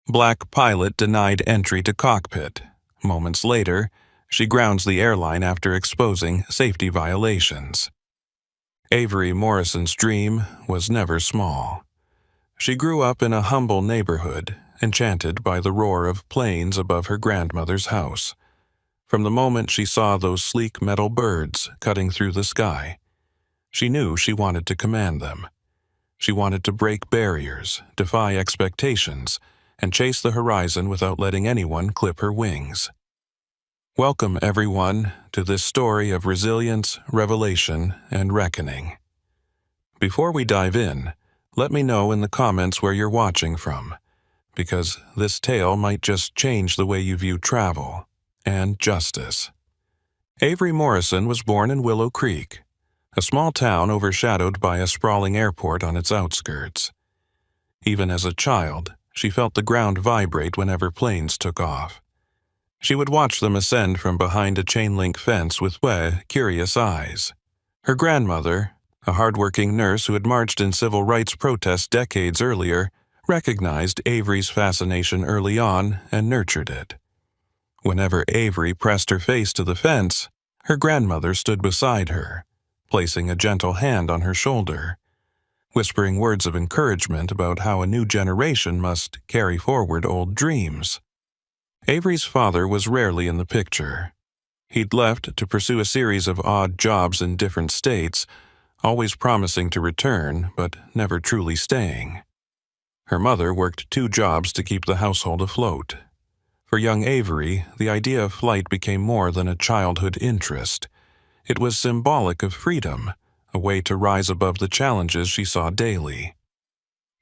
Black pilot denied entry to cockpit. Moments later, she grounds the airline after exposing safety violations. Avery Morrison's dream was never small. She grew up in a humble neighborhood, enchanted by the roar of planes above her grandmother's house. From the moment she saw those sleek metal birds cutting through the sky, she knew she wanted to command them. She wanted to break barriers, defy expectations, and chase the horizon without letting anyone clip her wings. Welcome, everyone, to this story of resilience, revelation, and reckoning. Before we dive in, let me know in the comments where you're watching from, because this tale might just change the way you view travel and justice. Avery Morrison was born in Willow Creek, a small town overshadowed by a sprawling airport on its outskirts. Even as a child, she felt the ground vibrate whenever planes took off. She would watch them ascend from behind a chain-link fence with curious eyes. Her grandmother, a hardworking nurse who had marched in civil rights protests decades earlier, recognized Avery's fascination early on and nurtured it. Whenever Avery pressed her face to the fence, her grandmother stood beside her, placing a gentle hand on her shoulder, whispering words of encouragement about how a new generation must carry forward old dreams. Avery's father was rarely in the picture. He'd left to pursue a series of odd jobs in different states, always promising to return, but never truly staying. Her mother worked 2 jobs to keep the household afloat. For young Avery, the idea of flight became more than a childhood interest. It was symbolic of freedom, a way to rise above the challenges she saw daily.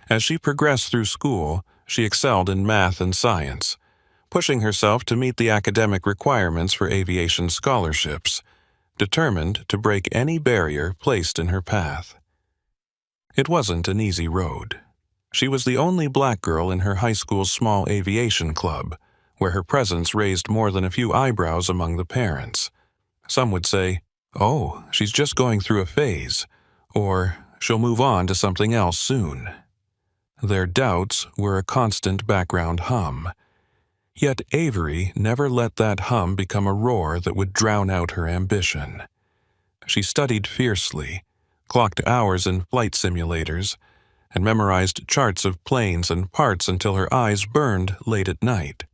As she progressed through school, she excelled in math and science, pushing herself to meet the academic requirements for aviation scholarships, determined to break any barrier placed in her path. It wasn't an easy road. She was the only black girl in her high school's small aviation club, where her presence raised more than a few eyebrows among the parents. Some would say, "Oh, she's just going through a phase," or "she'll move on to something else soon." Their doubts were a constant background hum. Yet Avery never let that hum become a roar that would drown out her ambition. She studied fiercely, clocked hours in flight simulators, and memorized charts of planes and parts until her eyes burned late at night.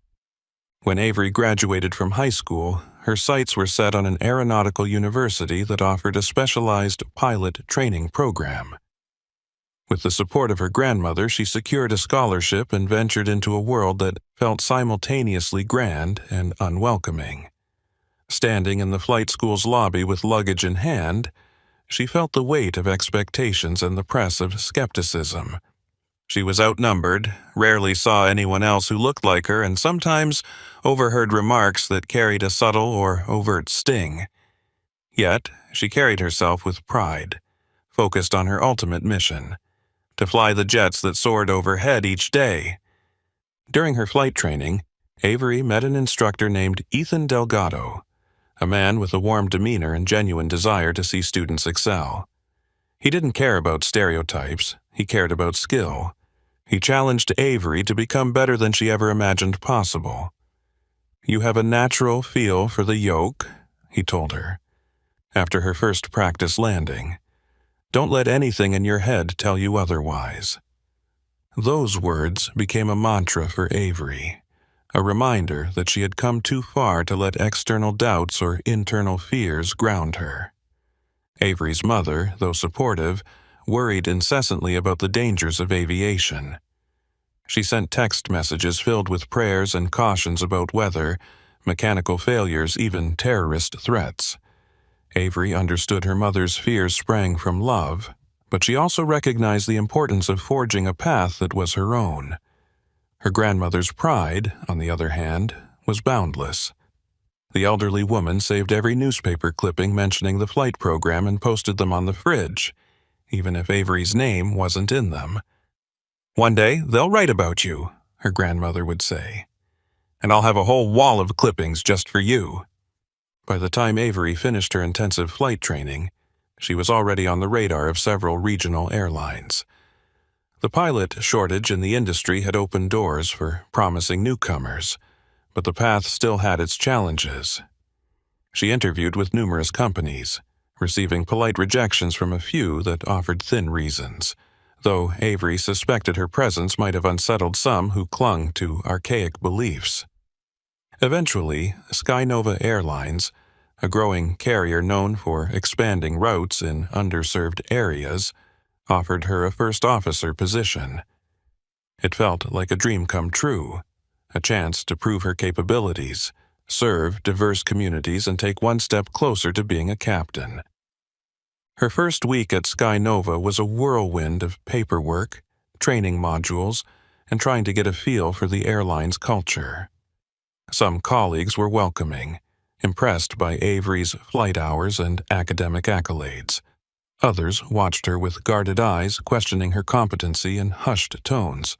When Avery graduated from high school, her sights were set on an aeronautical university that offered a specialized pilot training program. With the support of her grandmother, she secured a scholarship and ventured into a world that felt simultaneously grand and unwelcoming. Standing in the flight school's lobby with luggage in hand, she felt the weight of expectations and the press of skepticism. She was outnumbered, rarely saw anyone else who looked like her, and sometimes overheard remarks that carried a subtle or overt sting. Yet, she carried herself with pride, focused on her ultimate mission: to fly the jets that soared overhead each day. During her flight training, Avery met an instructor named Ethan Delgado, a man with a warm demeanor and genuine desire to see students excel. He didn't care about stereotypes, he cared about skill. He challenged Avery to become better than she ever imagined possible. "You have a natural feel for the yoke," he told her, after her first practice landing. "Don't let anything in your head tell you otherwise." Those words became a mantra for Avery, a reminder that she had come too far to let external doubts or internal fears ground her. Avery's mother, though supportive, worried incessantly about the dangers of aviation. She sent text messages filled with prayers and cautions about weather, mechanical failures, even terrorist threats. Avery understood her mother's fears sprang from love, but she also recognized the importance of forging a path that was her own. Her grandmother's pride, on the other hand, was boundless. The elderly woman saved every newspaper clipping mentioning the flight program and posted them on the fridge, even if Avery's name wasn't in them. "One day, they'll write about you," her grandmother would say, "and I'll have a whole wall of clippings just for you." By the time Avery finished her intensive flight training, she was already on the radar of several regional airlines. The pilot shortage in the industry had opened doors for promising newcomers, but the path still had its challenges. She interviewed with numerous companies, receiving polite rejections from a few that offered thin reasons, though Avery suspected her presence might have unsettled some who clung to archaic beliefs. Eventually, Skynova Airlines, a growing carrier known for expanding routes in underserved areas, offered her a first officer position. It felt like a dream come true, a chance to prove her capabilities, serve diverse communities, and take one step closer to being a captain. Her first week at Skynova was a whirlwind of paperwork, training modules, and trying to get a feel for the airline's culture. Some colleagues were welcoming, impressed by Avery's flight hours and academic accolades. Others watched her with guarded eyes, questioning her competency in hushed tones.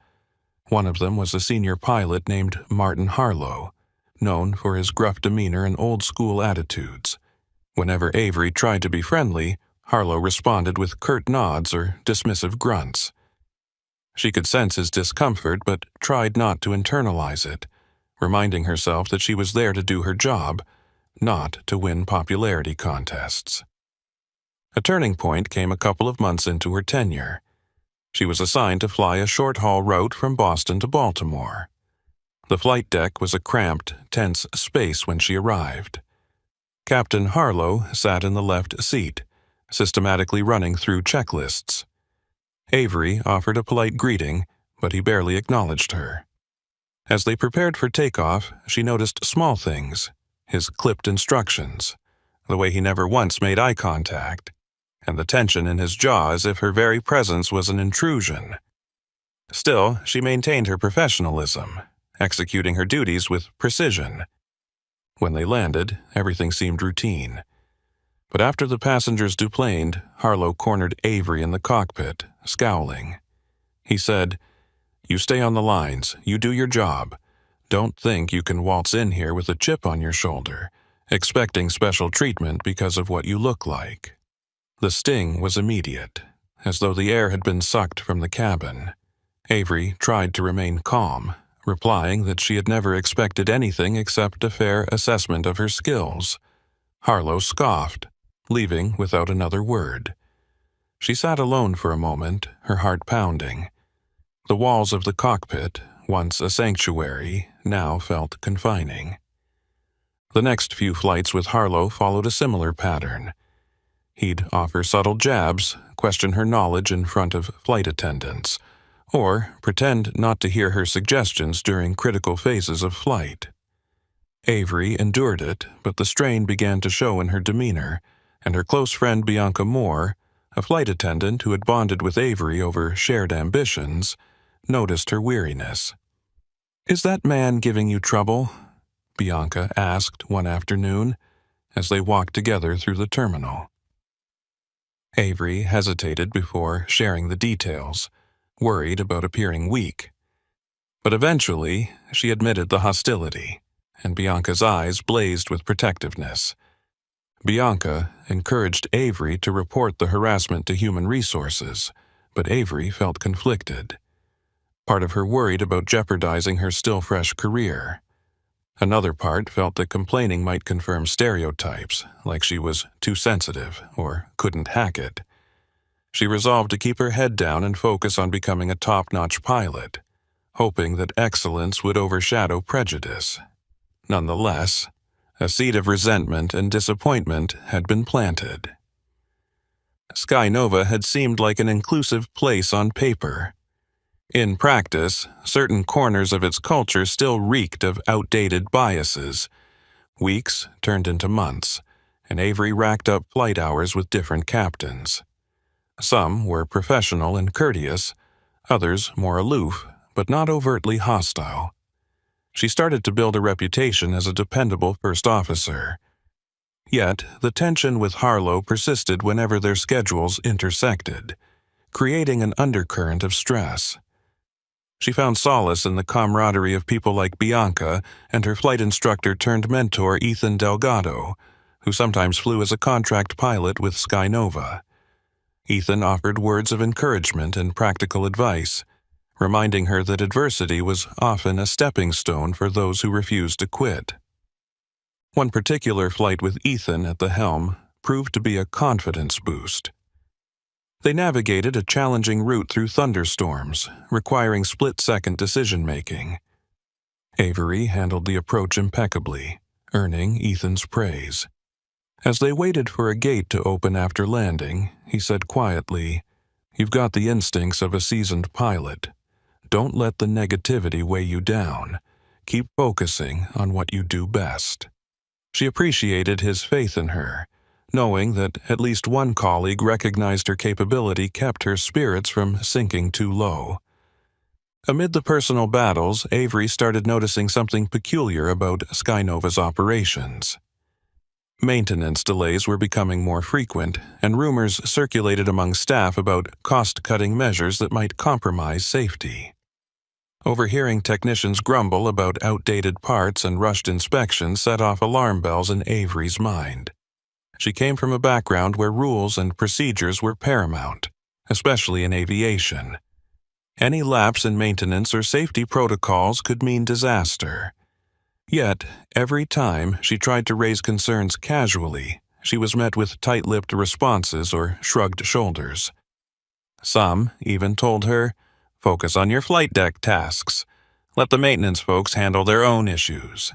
One of them was a senior pilot named Martin Harlow, known for his gruff demeanor and old-school attitudes. Whenever Avery tried to be friendly, Harlow responded with curt nods or dismissive grunts. She could sense his discomfort but tried not to internalize it, reminding herself that she was there to do her job, not to win popularity contests. A turning point came a couple of months into her tenure. She was assigned to fly a short-haul route from Boston to Baltimore. The flight deck was a cramped, tense space when she arrived. Captain Harlow sat in the left seat, systematically running through checklists. Avery offered a polite greeting, but he barely acknowledged her. As they prepared for takeoff, she noticed small things, his clipped instructions, the way he never once made eye contact, and the tension in his jaw as if her very presence was an intrusion. Still, she maintained her professionalism, executing her duties with precision. When they landed, everything seemed routine. But after the passengers deplaned, Harlow cornered Avery in the cockpit, scowling. He said, "You stay on the lines, you do your job. Don't think you can waltz in here with a chip on your shoulder, expecting special treatment because of what you look like." The sting was immediate, as though the air had been sucked from the cabin. Avery tried to remain calm, replying that she had never expected anything except a fair assessment of her skills. Harlow scoffed, leaving without another word. She sat alone for a moment, her heart pounding. The walls of the cockpit, once a sanctuary, now felt confining. The next few flights with Harlow followed a similar pattern. He'd offer subtle jabs, question her knowledge in front of flight attendants, or pretend not to hear her suggestions during critical phases of flight. Avery endured it, but the strain began to show in her demeanor, and her close friend Bianca Moore, a flight attendant who had bonded with Avery over shared ambitions, noticed her weariness. "Is that man giving you trouble?" Bianca asked one afternoon, as they walked together through the terminal. Avery hesitated before sharing the details, worried about appearing weak. But eventually, she admitted the hostility, and Bianca's eyes blazed with protectiveness. Bianca encouraged Avery to report the harassment to Human Resources, but Avery felt conflicted. Part of her worried about jeopardizing her still-fresh career. Another part felt that complaining might confirm stereotypes, like she was too sensitive or couldn't hack it. She resolved to keep her head down and focus on becoming a top-notch pilot, hoping that excellence would overshadow prejudice. Nonetheless, a seed of resentment and disappointment had been planted. Skynova had seemed like an inclusive place on paper. In practice, certain corners of its culture still reeked of outdated biases. Weeks turned into months, and Avery racked up flight hours with different captains. Some were professional and courteous, others more aloof, but not overtly hostile. She started to build a reputation as a dependable first officer. Yet, the tension with Harlow persisted whenever their schedules intersected, creating an undercurrent of stress. She found solace in the camaraderie of people like Bianca and her flight instructor-turned-mentor Ethan Delgado, who sometimes flew as a contract pilot with Skynova. Ethan offered words of encouragement and practical advice, reminding her that adversity was often a stepping stone for those who refused to quit. One particular flight with Ethan at the helm proved to be a confidence boost. They navigated a challenging route through thunderstorms, requiring split-second decision-making. Avery handled the approach impeccably, earning Ethan's praise. As they waited for a gate to open after landing, he said quietly, "You've got the instincts of a seasoned pilot. Don't let the negativity weigh you down. Keep focusing on what you do best." She appreciated his faith in her, knowing that at least one colleague recognized her capability kept her spirits from sinking too low. Amid the personal battles, Avery started noticing something peculiar about Skynova's operations. Maintenance delays were becoming more frequent, and rumors circulated among staff about cost-cutting measures that might compromise safety. Overhearing technicians grumble about outdated parts and rushed inspections set off alarm bells in Avery's mind. She came from a background where rules and procedures were paramount, especially in aviation. Any lapse in maintenance or safety protocols could mean disaster. Yet, every time she tried to raise concerns casually, she was met with tight-lipped responses or shrugged shoulders. Some even told her, "Focus on your flight deck tasks. Let the maintenance folks handle their own issues."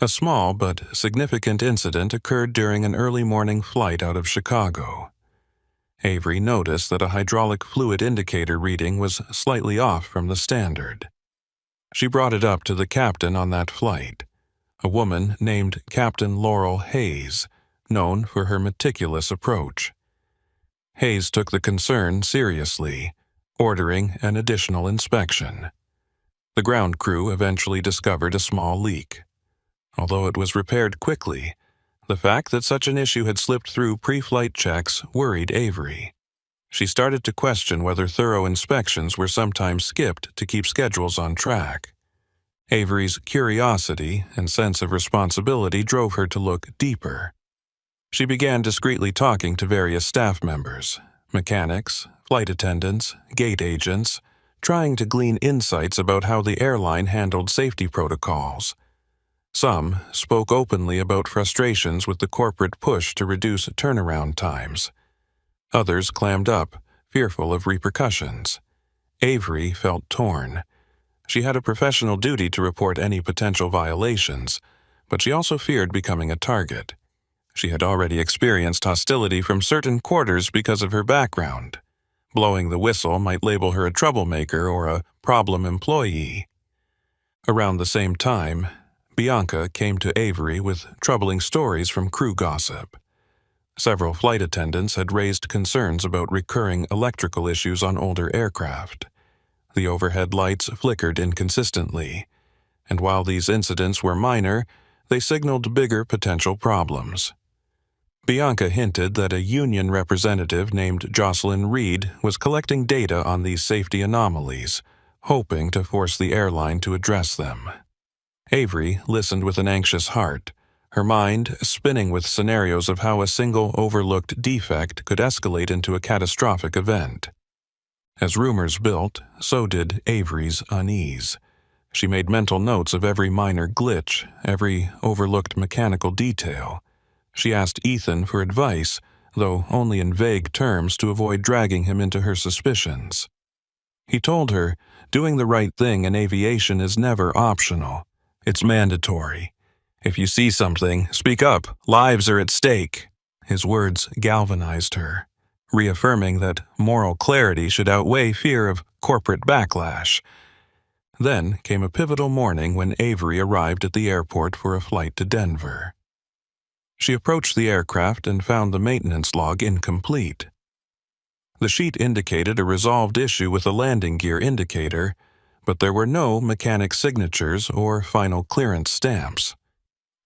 A small but significant incident occurred during an early morning flight out of Chicago. Avery noticed that a hydraulic fluid indicator reading was slightly off from the standard. She brought it up to the captain on that flight, a woman named Captain Laurel Hayes, known for her meticulous approach. Hayes took the concern seriously, ordering an additional inspection. The ground crew eventually discovered a small leak. Although it was repaired quickly, the fact that such an issue had slipped through pre-flight checks worried Avery. She started to question whether thorough inspections were sometimes skipped to keep schedules on track. Avery's curiosity and sense of responsibility drove her to look deeper. She began discreetly talking to various staff members, mechanics, flight attendants, gate agents, trying to glean insights about how the airline handled safety protocols. Some spoke openly about frustrations with the corporate push to reduce turnaround times. Others clammed up, fearful of repercussions. Avery felt torn. She had a professional duty to report any potential violations, but she also feared becoming a target. She had already experienced hostility from certain quarters because of her background. Blowing the whistle might label her a troublemaker or a problem employee. Around the same time, Bianca came to Avery with troubling stories from crew gossip. Several flight attendants had raised concerns about recurring electrical issues on older aircraft. The overhead lights flickered inconsistently, and while these incidents were minor, they signaled bigger potential problems. Bianca hinted that a union representative named Jocelyn Reed was collecting data on these safety anomalies, hoping to force the airline to address them. Avery listened with an anxious heart, her mind spinning with scenarios of how a single overlooked defect could escalate into a catastrophic event. As rumors built, so did Avery's unease. She made mental notes of every minor glitch, every overlooked mechanical detail. She asked Ethan for advice, though only in vague terms to avoid dragging him into her suspicions. He told her, doing the right thing in aviation is never optional. It's mandatory. If you see something, speak up. Lives are at stake. His words galvanized her, reaffirming that moral clarity should outweigh fear of corporate backlash. Then came a pivotal morning when Avery arrived at the airport for a flight to Denver. She approached the aircraft and found the maintenance log incomplete. The sheet indicated a resolved issue with a landing gear indicator, but there were no mechanic signatures or final clearance stamps.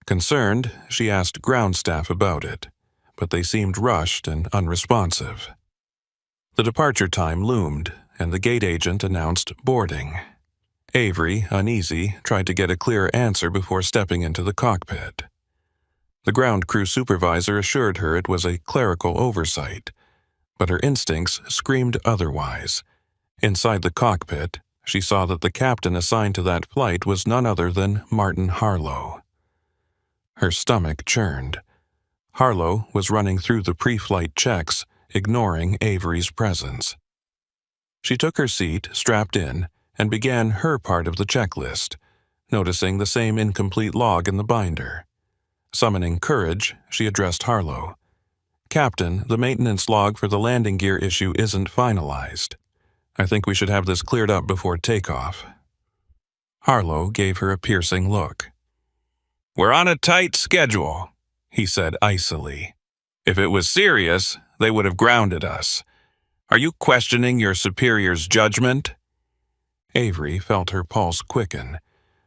Concerned, she asked ground staff about it, but they seemed rushed and unresponsive. The departure time loomed, and the gate agent announced boarding. Avery, uneasy, tried to get a clearer answer before stepping into the cockpit. The ground crew supervisor assured her it was a clerical oversight. But her instincts screamed otherwise. Inside the cockpit, she saw that the captain assigned to that flight was none other than Martin Harlow. Her stomach churned. Harlow was running through the pre-flight checks, ignoring Avery's presence. She took her seat, strapped in, and began her part of the checklist, noticing the same incomplete log in the binder. Summoning courage, she addressed Harlow. "Captain, the maintenance log for the landing gear issue isn't finalized. I think we should have this cleared up before takeoff." Harlow gave her a piercing look. "We're on a tight schedule," he said icily. "If it was serious, they would have grounded us. Are you questioning your superior's judgment?" Avery felt her pulse quicken.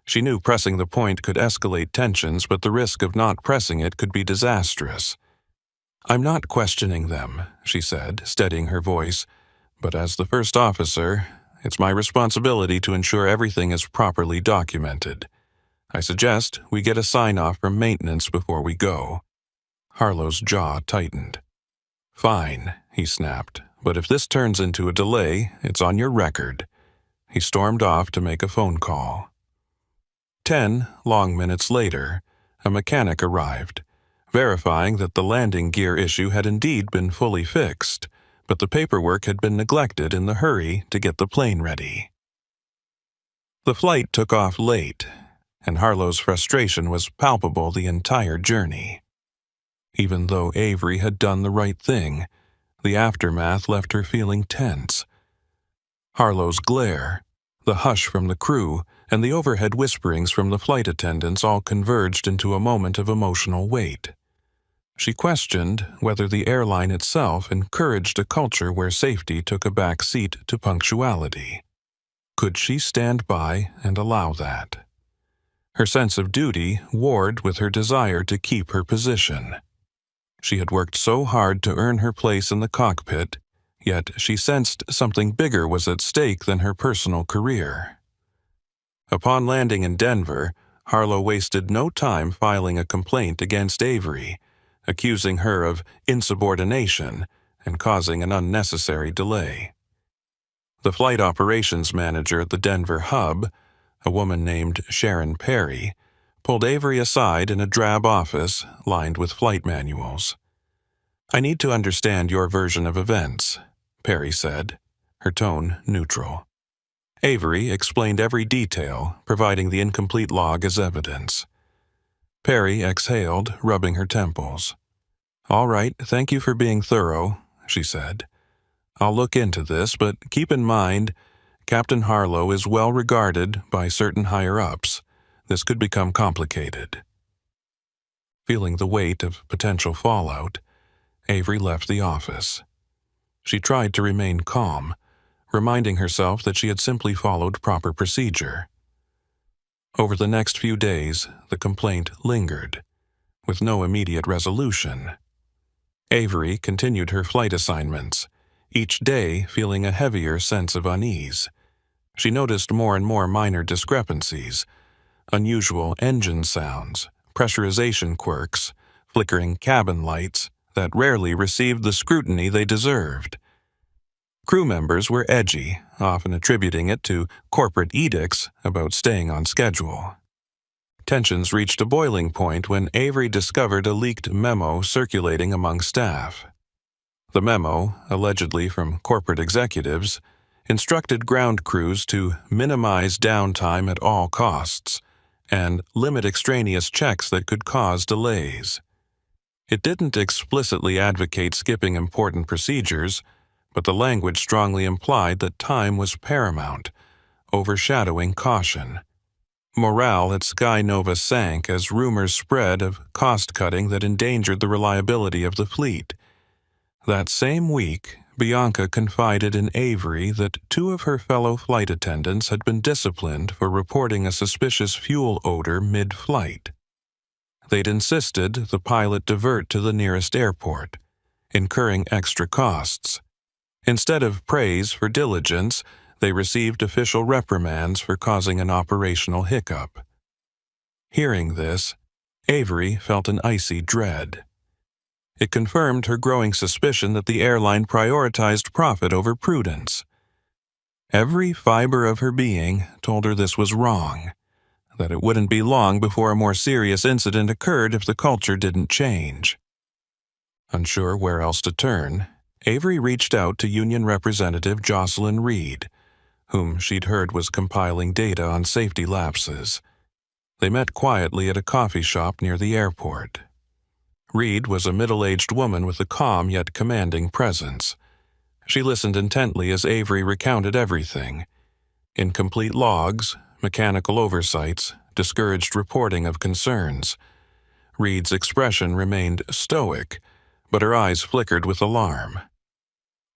She knew pressing the point could escalate tensions, but the risk of not pressing it could be disastrous. "I'm not questioning them," she said, steadying her voice, "but as the first officer, it's my responsibility to ensure everything is properly documented. I suggest we get a sign-off from maintenance before we go." Harlow's jaw tightened. "Fine," he snapped, "but if this turns into a delay, it's on your record." He stormed off to make a phone call. 10 long minutes later, a mechanic arrived, verifying that the landing gear issue had indeed been fully fixed, but the paperwork had been neglected in the hurry to get the plane ready. The flight took off late, and Harlow's frustration was palpable the entire journey. Even though Avery had done the right thing, the aftermath left her feeling tense. Harlow's glare, the hush from the crew, and the overhead whisperings from the flight attendants all converged into a moment of emotional weight. She questioned whether the airline itself encouraged a culture where safety took a back seat to punctuality. Could she stand by and allow that? Her sense of duty warred with her desire to keep her position. She had worked so hard to earn her place in the cockpit, yet she sensed something bigger was at stake than her personal career. Upon landing in Denver, Harlow wasted no time filing a complaint against Avery, accusing her of insubordination and causing an unnecessary delay. The flight operations manager at the Denver hub, a woman named Sharon Perry, pulled Avery aside in a drab office lined with flight manuals. "I need to understand your version of events," Perry said, her tone neutral. Avery explained every detail, providing the incomplete log as evidence. Perry exhaled, rubbing her temples. "All right, thank you for being thorough," she said. "I'll look into this, but keep in mind, Captain Harlow is well regarded by certain higher-ups. This could become complicated." Feeling the weight of potential fallout, Avery left the office. She tried to remain calm, reminding herself that she had simply followed proper procedure. Over the next few days, the complaint lingered, with no immediate resolution. Avery continued her flight assignments, each day feeling a heavier sense of unease. She noticed more and more minor discrepancies, unusual engine sounds, pressurization quirks, flickering cabin lights that rarely received the scrutiny they deserved. Crew members were edgy, often attributing it to corporate edicts about staying on schedule. Tensions reached a boiling point when Avery discovered a leaked memo circulating among staff. The memo, allegedly from corporate executives, instructed ground crews to minimize downtime at all costs and limit extraneous checks that could cause delays. It didn't explicitly advocate skipping important procedures, but the language strongly implied that time was paramount, overshadowing caution. Morale at Sky Nova sank as rumors spread of cost-cutting that endangered the reliability of the fleet. That same week, Bianca confided in Avery that 2 of her fellow flight attendants had been disciplined for reporting a suspicious fuel odor mid-flight. They'd insisted the pilot divert to the nearest airport, incurring extra costs. Instead of praise for diligence, they received official reprimands for causing an operational hiccup. Hearing this, Avery felt an icy dread. It confirmed her growing suspicion that the airline prioritized profit over prudence. Every fiber of her being told her this was wrong, that it wouldn't be long before a more serious incident occurred if the culture didn't change. Unsure where else to turn, Avery reached out to Union Representative Jocelyn Reed, whom she'd heard was compiling data on safety lapses. They met quietly at a coffee shop near the airport. Reed was a middle-aged woman with a calm yet commanding presence. She listened intently as Avery recounted everything: incomplete logs, mechanical oversights, discouraged reporting of concerns. Reed's expression remained stoic, but her eyes flickered with alarm.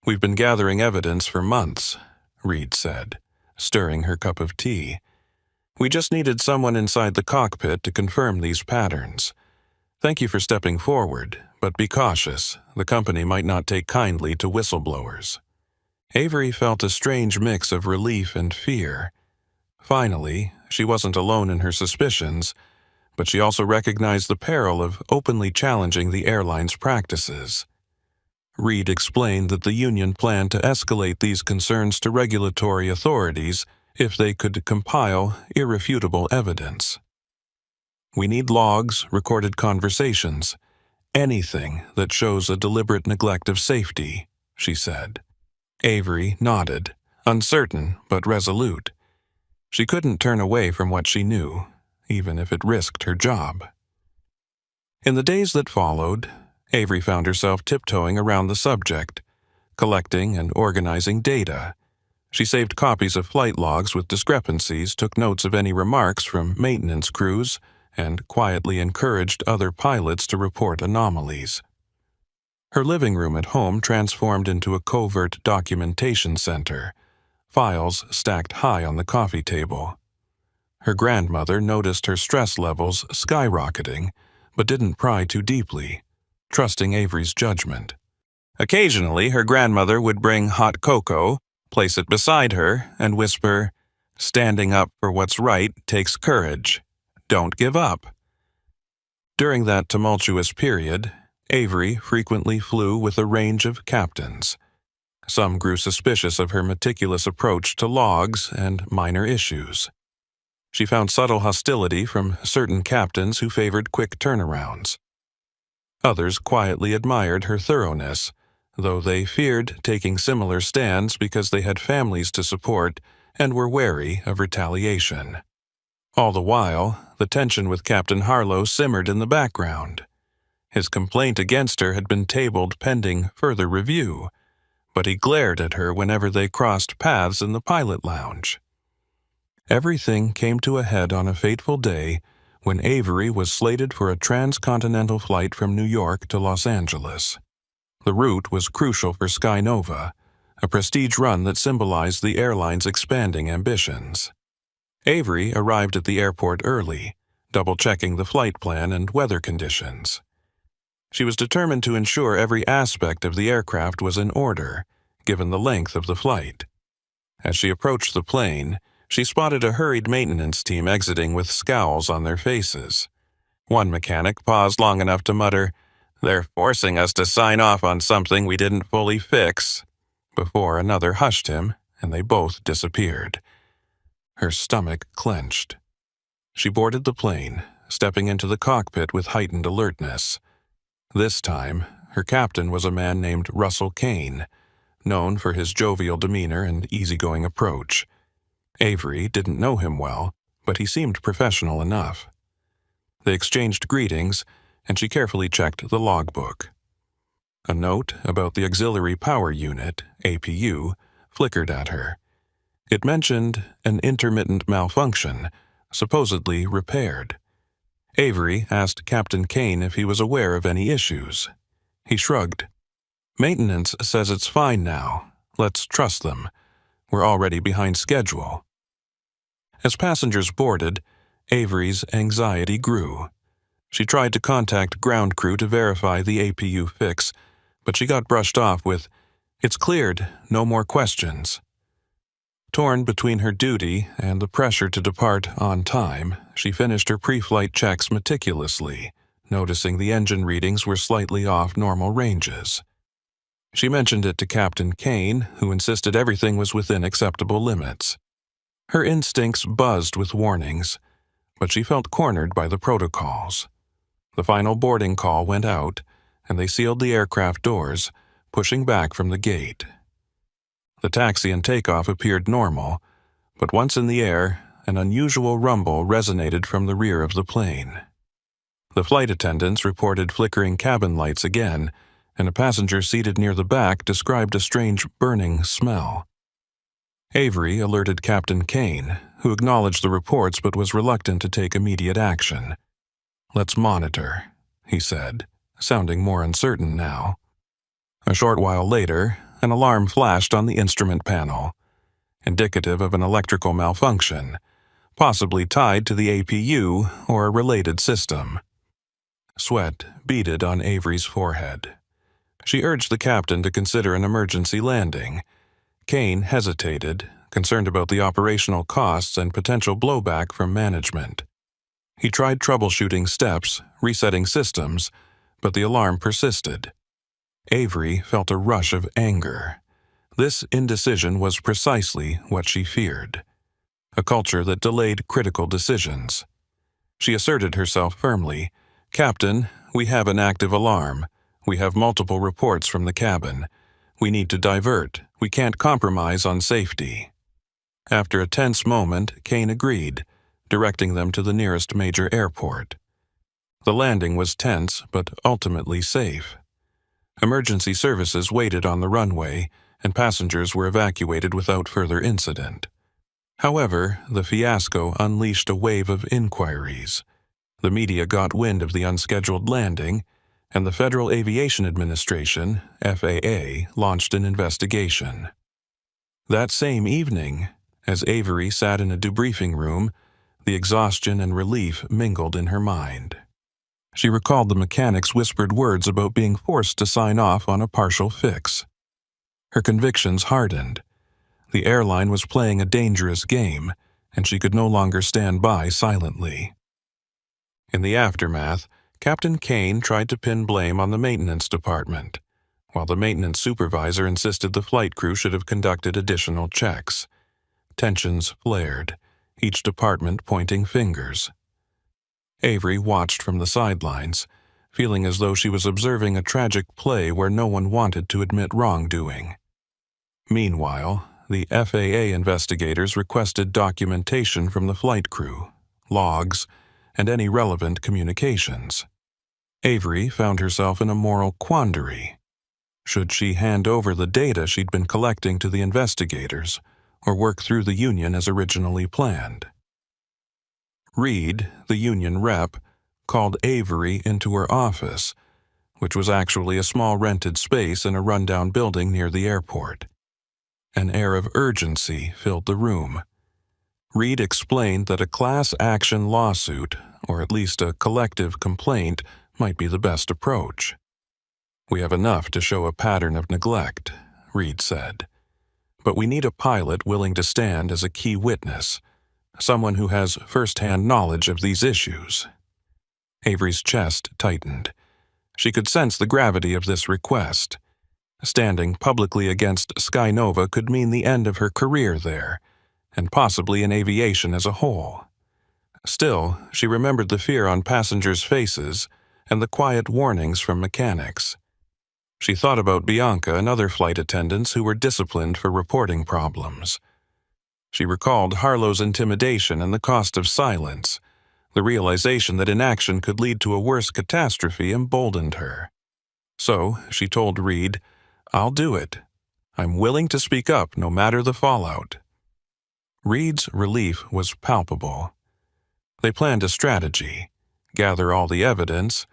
"We've been gathering evidence for months," Reed said, stirring her cup of tea. "We just needed someone inside the cockpit to confirm these patterns. Thank you for stepping forward, but be cautious. The company might not take kindly to whistleblowers." Avery felt a strange mix of relief and fear. Finally, she wasn't alone in her suspicions, but she also recognized the peril of openly challenging the airline's practices. Reed explained that the union planned to escalate these concerns to regulatory authorities if they could compile irrefutable evidence. "We need logs, recorded conversations, anything that shows a deliberate neglect of safety," she said. Avery nodded, uncertain but resolute. She couldn't turn away from what she knew, even if it risked her job. In the days that followed, Avery found herself tiptoeing around the subject, collecting and organizing data. She saved copies of flight logs with discrepancies, took notes of any remarks from maintenance crews, and quietly encouraged other pilots to report anomalies. Her living room at home transformed into a covert documentation center, files stacked high on the coffee table. Her grandmother noticed her stress levels skyrocketing, but didn't pry too deeply, trusting Avery's judgment. Occasionally, her grandmother would bring hot cocoa, place it beside her, and whisper, "Standing up for what's right takes courage. Don't give up." During that tumultuous period, Avery frequently flew with a range of captains. Some grew suspicious of her meticulous approach to logs and minor issues. She found subtle hostility from certain captains who favored quick turnarounds. Others quietly admired her thoroughness, though they feared taking similar stands because they had families to support and were wary of retaliation. All the while, the tension with Captain Harlow simmered in the background. His complaint against her had been tabled pending further review, but he glared at her whenever they crossed paths in the pilot lounge. Everything came to a head on a fateful day when Avery was slated for a transcontinental flight from New York to Los Angeles. The route was crucial for Skynova, a prestige run that symbolized the airline's expanding ambitions. Avery arrived at the airport early, double-checking the flight plan and weather conditions. She was determined to ensure every aspect of the aircraft was in order, given the length of the flight. As she approached the plane, she spotted a hurried maintenance team exiting with scowls on their faces. One mechanic paused long enough to mutter, "They're forcing us to sign off on something we didn't fully fix," before another hushed him, and they both disappeared. Her stomach clenched. She boarded the plane, stepping into the cockpit with heightened alertness. This time, her captain was a man named Russell Kane, known for his jovial demeanor and easygoing approach. Avery didn't know him well, but he seemed professional enough. They exchanged greetings, and she carefully checked the logbook. A note about the Auxiliary Power Unit, APU, flickered at her. It mentioned an intermittent malfunction, supposedly repaired. Avery asked Captain Kane if he was aware of any issues. He shrugged. "Maintenance says it's fine now. Let's trust them. We're already behind schedule." As passengers boarded, Avery's anxiety grew. She tried to contact ground crew to verify the APU fix, but she got brushed off with, "It's cleared, no more questions." Torn between her duty and the pressure to depart on time, she finished her pre-flight checks meticulously, noticing the engine readings were slightly off normal ranges. She mentioned it to Captain Kane, who insisted everything was within acceptable limits. Her instincts buzzed with warnings, but she felt cornered by the protocols. The final boarding call went out, and they sealed the aircraft doors, pushing back from the gate. The taxi and takeoff appeared normal, but once in the air, an unusual rumble resonated from the rear of the plane. The flight attendants reported flickering cabin lights again, and a passenger seated near the back described a strange burning smell. Avery alerted Captain Kane, who acknowledged the reports but was reluctant to take immediate action. "Let's monitor," he said, sounding more uncertain now. A short while later, an alarm flashed on the instrument panel, indicative of an electrical malfunction, possibly tied to the APU or a related system. Sweat beaded on Avery's forehead. She urged the captain to consider an emergency landing. Kane hesitated, concerned about the operational costs and potential blowback from management. He tried troubleshooting steps, resetting systems, but the alarm persisted. Avery felt a rush of anger. This indecision was precisely what she feared. A culture that delayed critical decisions. She asserted herself firmly. "Captain, we have an active alarm. We have multiple reports from the cabin. We need to divert. We can't compromise on safety." After a tense moment, Kane agreed, directing them to the nearest major airport. The landing was tense, but ultimately safe. Emergency services waited on the runway, and passengers were evacuated without further incident. However, the fiasco unleashed a wave of inquiries. The media got wind of the unscheduled landing, and the Federal Aviation Administration, FAA, launched an investigation. That same evening, as Avery sat in a debriefing room, the exhaustion and relief mingled in her mind. She recalled the mechanic's whispered words about being forced to sign off on a partial fix. Her convictions hardened. The airline was playing a dangerous game, and she could no longer stand by silently. In the aftermath, Captain Kane tried to pin blame on the maintenance department, while the maintenance supervisor insisted the flight crew should have conducted additional checks. Tensions flared, each department pointing fingers. Avery watched from the sidelines, feeling as though she was observing a tragic play where no one wanted to admit wrongdoing. Meanwhile, the FAA investigators requested documentation from the flight crew, logs, and any relevant communications. Avery found herself in a moral quandary. Should she hand over the data she'd been collecting to the investigators, or work through the union as originally planned? Reed, the union rep, called Avery into her office, which was actually a small rented space in a rundown building near the airport. An air of urgency filled the room. Reed explained that a class action lawsuit, or at least a collective complaint, might be the best approach. "We have enough to show a pattern of neglect," Reed said. "But we need a pilot willing to stand as a key witness, someone who has first-hand knowledge of these issues." Avery's chest tightened. She could sense the gravity of this request. Standing publicly against Skynova could mean the end of her career there, and possibly in aviation as a whole. Still, she remembered the fear on passengers' faces and the quiet warnings from mechanics. She thought about Bianca and other flight attendants who were disciplined for reporting problems. She recalled Harlow's intimidation and the cost of silence. The realization that inaction could lead to a worse catastrophe emboldened her. So, she told Reed, "I'll do it. I'm willing to speak up no matter the fallout." Reed's relief was palpable. They planned a strategy: gather all the evidence,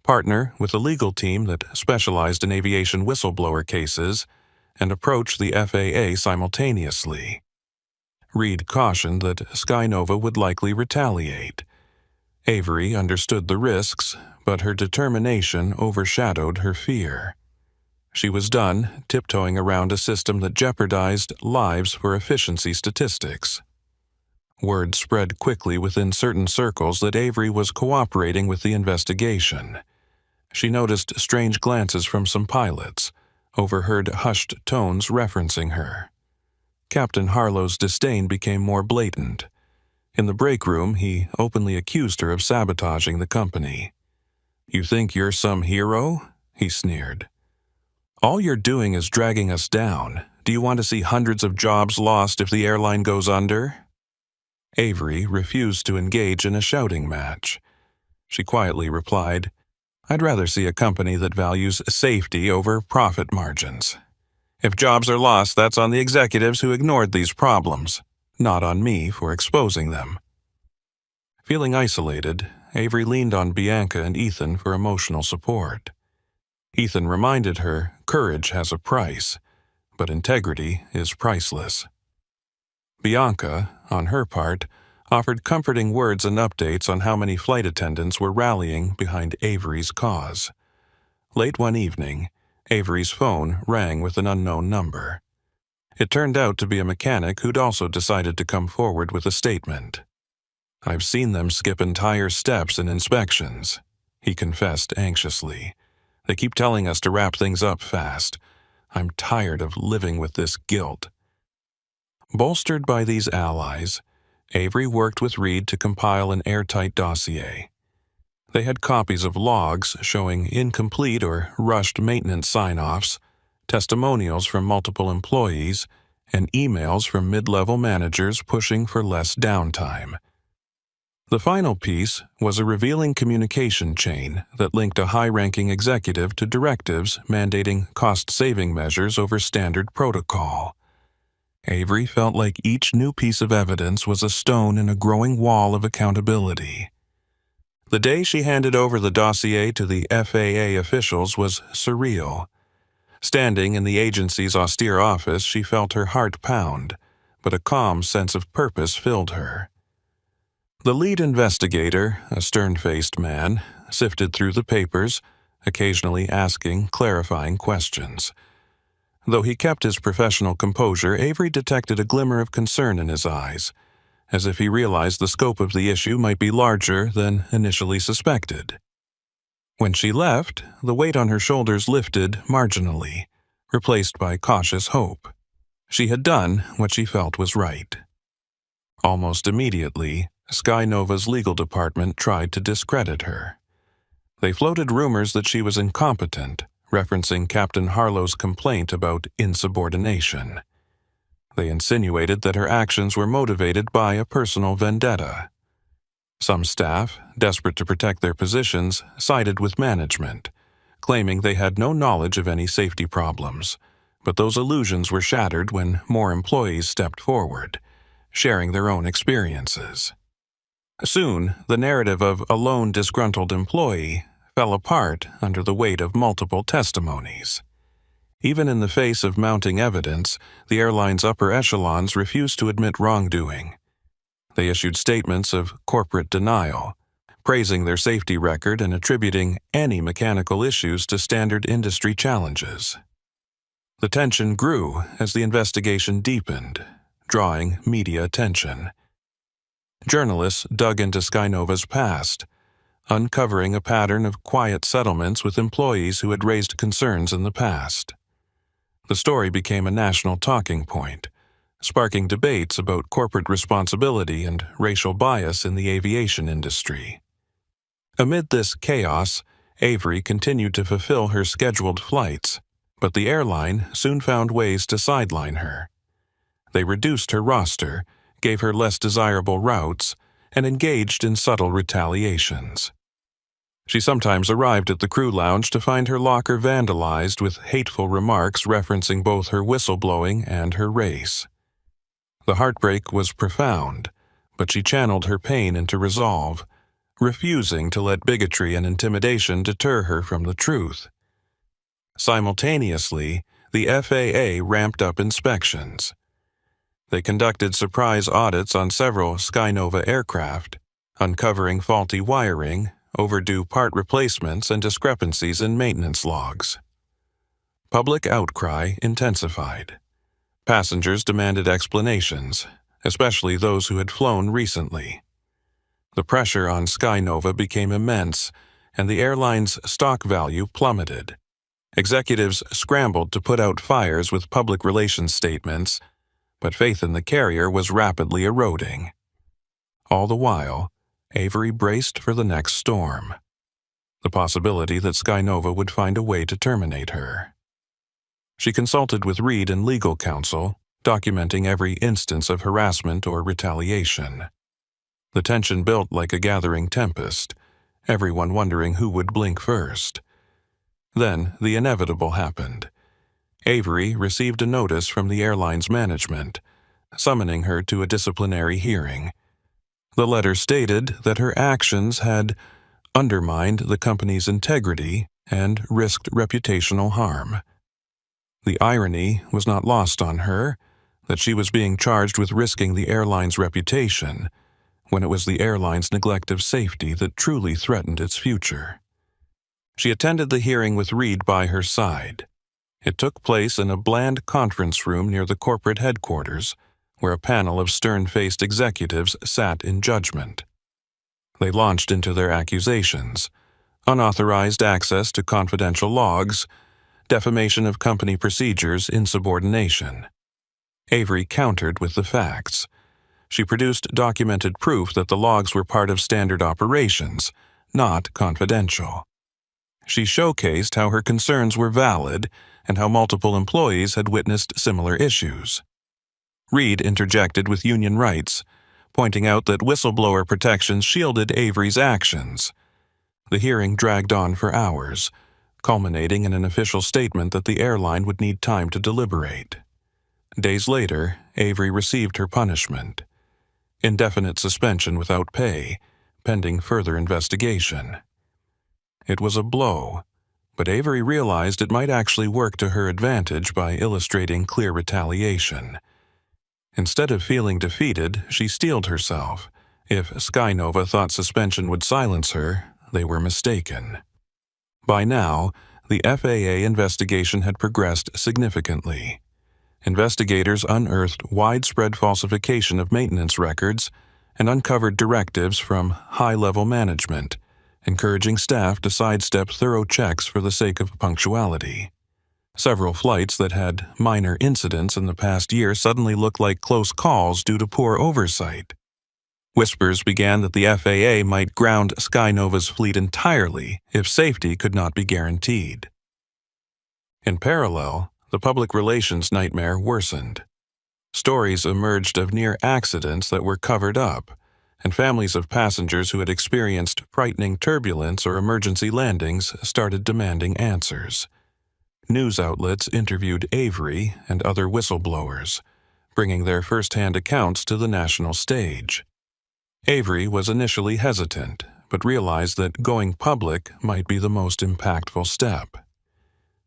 partner with a legal team that specialized in aviation whistleblower cases, and approach the FAA simultaneously. Reed cautioned that Skynova would likely retaliate. Avery understood the risks, but her determination overshadowed her fear. She was done tiptoeing around a system that jeopardized lives for efficiency statistics. Word spread quickly within certain circles that Avery was cooperating with the investigation. She noticed strange glances from some pilots, overheard hushed tones referencing her. Captain Harlow's disdain became more blatant. In the break room, he openly accused her of sabotaging the company. "You think you're some hero?" he sneered. "All you're doing is dragging us down. Do you want to see hundreds of jobs lost if the airline goes under?" Avery refused to engage in a shouting match. She quietly replied, "I'd rather see a company that values safety over profit margins. If jobs are lost, that's on the executives who ignored these problems, not on me for exposing them." Feeling isolated, Avery leaned on Bianca and Ethan for emotional support. Ethan reminded her courage has a price, but integrity is priceless. Bianca, on her part, offered comforting words and updates on how many flight attendants were rallying behind Avery's cause. Late one evening, Avery's phone rang with an unknown number. It turned out to be a mechanic who'd also decided to come forward with a statement. "I've seen them skip entire steps in inspections," he confessed anxiously. "They keep telling us to wrap things up fast. I'm tired of living with this guilt." Bolstered by these allies, Avery worked with Reed to compile an airtight dossier. They had copies of logs showing incomplete or rushed maintenance sign-offs, testimonials from multiple employees, and emails from mid-level managers pushing for less downtime. The final piece was a revealing communication chain that linked a high-ranking executive to directives mandating cost-saving measures over standard protocol. Avery felt like each new piece of evidence was a stone in a growing wall of accountability. The day she handed over the dossier to the FAA officials was surreal. Standing in the agency's austere office, she felt her heart pound, but a calm sense of purpose filled her. The lead investigator, a stern-faced man, sifted through the papers, occasionally asking clarifying questions. Though he kept his professional composure, Avery detected a glimmer of concern in his eyes, as if he realized the scope of the issue might be larger than initially suspected. When she left, the weight on her shoulders lifted marginally, replaced by cautious hope. She had done what she felt was right. Almost immediately, Skynova's legal department tried to discredit her. They floated rumors that she was incompetent, referencing Captain Harlow's complaint about insubordination. They insinuated that her actions were motivated by a personal vendetta. Some staff, desperate to protect their positions, sided with management, claiming they had no knowledge of any safety problems, but those illusions were shattered when more employees stepped forward, sharing their own experiences. Soon, the narrative of a lone disgruntled employee fell apart under the weight of multiple testimonies. Even in the face of mounting evidence, the airline's upper echelons refused to admit wrongdoing. They issued statements of corporate denial, praising their safety record and attributing any mechanical issues to standard industry challenges. The tension grew as the investigation deepened, drawing media attention. Journalists dug into Skynova's past, uncovering a pattern of quiet settlements with employees who had raised concerns in the past. The story became a national talking point, sparking debates about corporate responsibility and racial bias in the aviation industry. Amid this chaos, Avery continued to fulfill her scheduled flights, but the airline soon found ways to sideline her. They reduced her roster, gave her less desirable routes, and engaged in subtle retaliations. She sometimes arrived at the crew lounge to find her locker vandalized with hateful remarks referencing both her whistleblowing and her race. The heartbreak was profound, but she channeled her pain into resolve, refusing to let bigotry and intimidation deter her from the truth. Simultaneously, the FAA ramped up inspections. They conducted surprise audits on several Skynova aircraft, uncovering faulty wiring, overdue part replacements, and discrepancies in maintenance logs. Public outcry intensified. Passengers demanded explanations, especially those who had flown recently. The pressure on Skynova became immense, and the airline's stock value plummeted. Executives scrambled to put out fires with public relations statements, but faith in the carrier was rapidly eroding. All the while, Avery braced for the next storm, the possibility that Skynova would find a way to terminate her. She consulted with Reed and legal counsel, documenting every instance of harassment or retaliation. The tension built like a gathering tempest, everyone wondering who would blink first. Then the inevitable happened. Avery received a notice from the airline's management, summoning her to a disciplinary hearing. The letter stated that her actions had undermined the company's integrity and risked reputational harm. The irony was not lost on her that she was being charged with risking the airline's reputation when it was the airline's neglect of safety that truly threatened its future. She attended the hearing with Reed by her side. It took place in a bland conference room near the corporate headquarters, where a panel of stern-faced executives sat in judgment. They launched into their accusations: unauthorized access to confidential logs, defamation of company procedures, insubordination. Avery countered with the facts. She produced documented proof that the logs were part of standard operations, not confidential. She showcased how her concerns were valid and how multiple employees had witnessed similar issues. Reed interjected with union rights, pointing out that whistleblower protections shielded Avery's actions. The hearing dragged on for hours, culminating in an official statement that the airline would need time to deliberate. Days later, Avery received her punishment: indefinite suspension without pay, pending further investigation. It was a blow, but Avery realized it might actually work to her advantage by illustrating clear retaliation. Instead of feeling defeated, she steeled herself. If Skynova thought suspension would silence her, they were mistaken. By now, the FAA investigation had progressed significantly. Investigators unearthed widespread falsification of maintenance records and uncovered directives from high-level management, encouraging staff to sidestep thorough checks for the sake of punctuality. Several flights that had minor incidents in the past year suddenly looked like close calls due to poor oversight. Whispers began that the FAA might ground Skynova's fleet entirely if safety could not be guaranteed. In parallel, the public relations nightmare worsened. Stories emerged of near accidents that were covered up, and families of passengers who had experienced frightening turbulence or emergency landings started demanding answers. News outlets interviewed Avery and other whistleblowers, bringing their first-hand accounts to the national stage. Avery was initially hesitant, but realized that going public might be the most impactful step.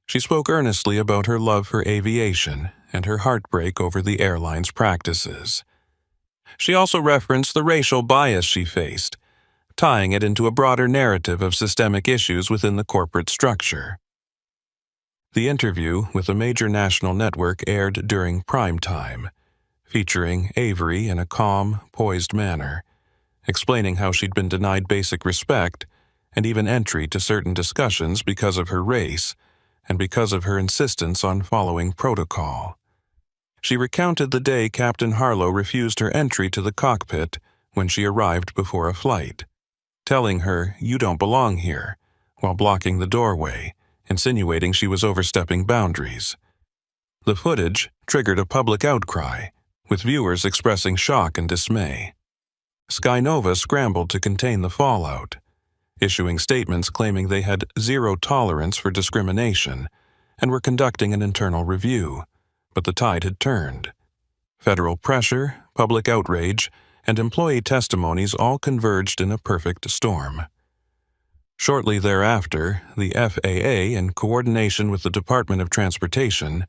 She spoke earnestly about her love for aviation and her heartbreak over the airline's practices. She also referenced the racial bias she faced, tying it into a broader narrative of systemic issues within the corporate structure. The interview with a major national network aired during prime time, featuring Avery in a calm, poised manner, explaining how she'd been denied basic respect and even entry to certain discussions because of her race and because of her insistence on following protocol. She recounted the day Captain Harlow refused her entry to the cockpit when she arrived before a flight, telling her, "You don't belong here," while blocking the doorway, insinuating she was overstepping boundaries. The footage triggered a public outcry, with viewers expressing shock and dismay. Skynova scrambled to contain the fallout, issuing statements claiming they had zero tolerance for discrimination and were conducting an internal review, but the tide had turned. Federal pressure, public outrage, and employee testimonies all converged in a perfect storm. Shortly thereafter, the FAA, in coordination with the Department of Transportation,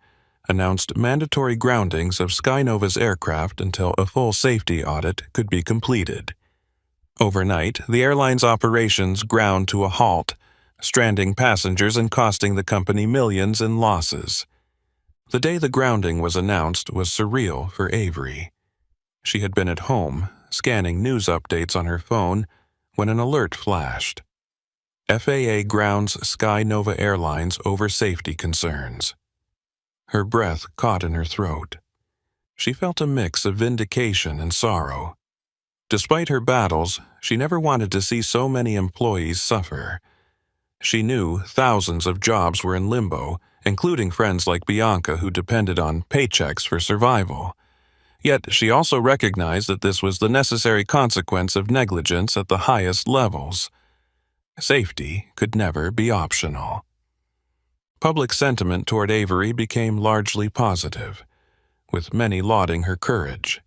announced mandatory groundings of Skynova's aircraft until a full safety audit could be completed. Overnight, the airline's operations ground to a halt, stranding passengers and costing the company millions in losses. The day the grounding was announced was surreal for Avery. She had been at home, scanning news updates on her phone, when an alert flashed. FAA grounds Skynova Airlines over safety concerns. Her breath caught in her throat. She felt a mix of vindication and sorrow. Despite her battles, she never wanted to see so many employees suffer. She knew thousands of jobs were in limbo, including friends like Bianca who depended on paychecks for survival. Yet she also recognized that this was the necessary consequence of negligence at the highest levels. Safety could never be optional. Public sentiment toward Avery became largely positive, with many lauding her courage.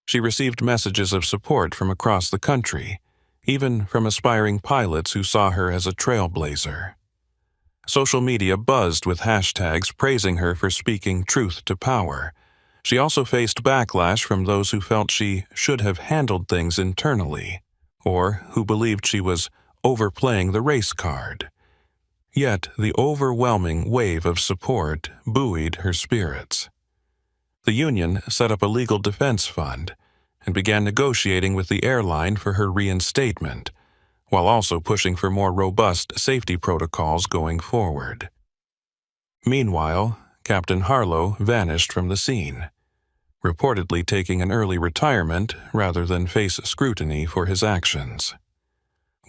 She received messages of support from across the country, even from aspiring pilots who saw her as a trailblazer. Social media buzzed with hashtags praising her for speaking truth to power. She also faced backlash from those who felt she should have handled things internally, or who believed she was overplaying the race card. Yet the overwhelming wave of support buoyed her spirits. The union set up a legal defense fund and began negotiating with the airline for her reinstatement, while also pushing for more robust safety protocols going forward. Meanwhile, Captain Harlow vanished from the scene, reportedly taking an early retirement rather than face scrutiny for his actions.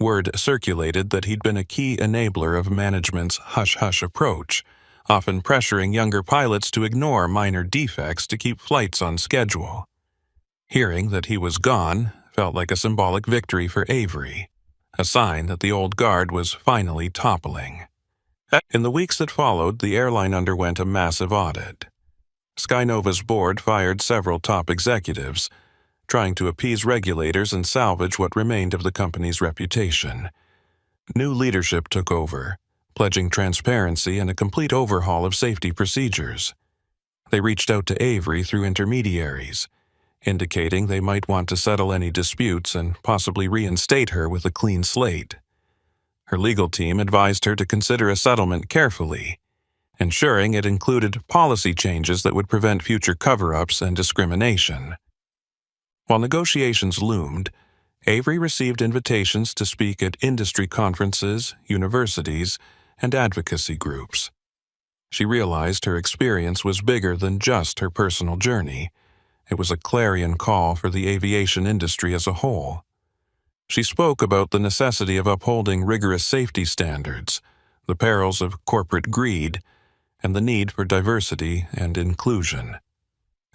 Word circulated that he'd been a key enabler of management's hush-hush approach, often pressuring younger pilots to ignore minor defects to keep flights on schedule. Hearing that he was gone felt like a symbolic victory for Avery, a sign that the old guard was finally toppling. In the weeks that followed, the airline underwent a massive audit. Skynova's board fired several top executives, trying to appease regulators and salvage what remained of the company's reputation. New leadership took over, pledging transparency and a complete overhaul of safety procedures. They reached out to Avery through intermediaries, indicating they might want to settle any disputes and possibly reinstate her with a clean slate. Her legal team advised her to consider a settlement carefully, ensuring it included policy changes that would prevent future cover-ups and discrimination. While negotiations loomed, Avery received invitations to speak at industry conferences, universities, and advocacy groups. She realized her experience was bigger than just her personal journey. It was a clarion call for the aviation industry as a whole. She spoke about the necessity of upholding rigorous safety standards, the perils of corporate greed, and the need for diversity and inclusion.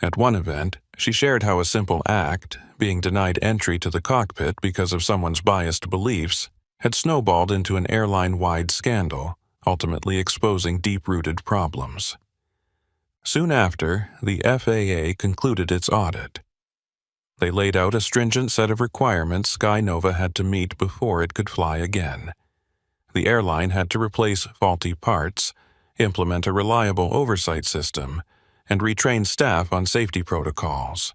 At one event, she shared how a simple act, being denied entry to the cockpit because of someone's biased beliefs, had snowballed into an airline-wide scandal, ultimately exposing deep-rooted problems. Soon after, the FAA concluded its audit. They laid out a stringent set of requirements Skynova had to meet before it could fly again. The airline had to replace faulty parts, implement a reliable oversight system, and retrain staff on safety protocols.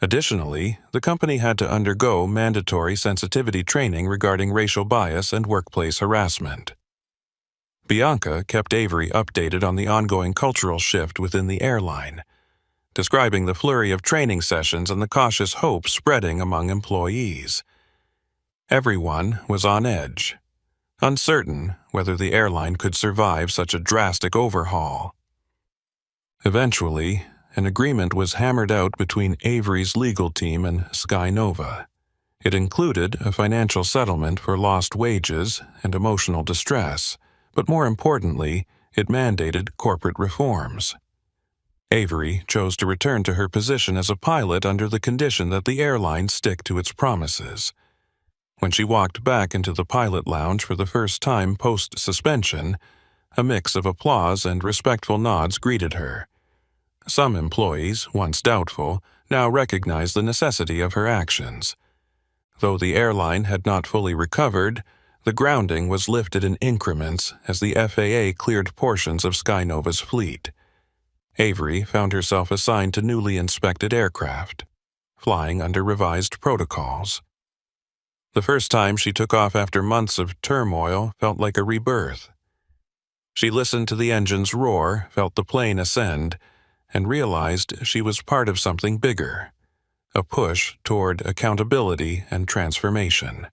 Additionally, the company had to undergo mandatory sensitivity training regarding racial bias and workplace harassment. Bianca kept Avery updated on the ongoing cultural shift within the airline, describing the flurry of training sessions and the cautious hope spreading among employees. Everyone was on edge, uncertain whether the airline could survive such a drastic overhaul. Eventually, an agreement was hammered out between Avery's legal team and Skynova. It included a financial settlement for lost wages and emotional distress, but more importantly, it mandated corporate reforms. Avery chose to return to her position as a pilot under the condition that the airline stick to its promises. When she walked back into the pilot lounge for the first time post-suspension, a mix of applause and respectful nods greeted her. Some employees, once doubtful, now recognized the necessity of her actions. Though the airline had not fully recovered, the grounding was lifted in increments as the FAA cleared portions of Skynova's fleet. Avery found herself assigned to newly inspected aircraft, flying under revised protocols. The first time she took off after months of turmoil felt like a rebirth. She listened to the engines roar, felt the plane ascend, and realized she was part of something bigger, a push toward accountability and transformation.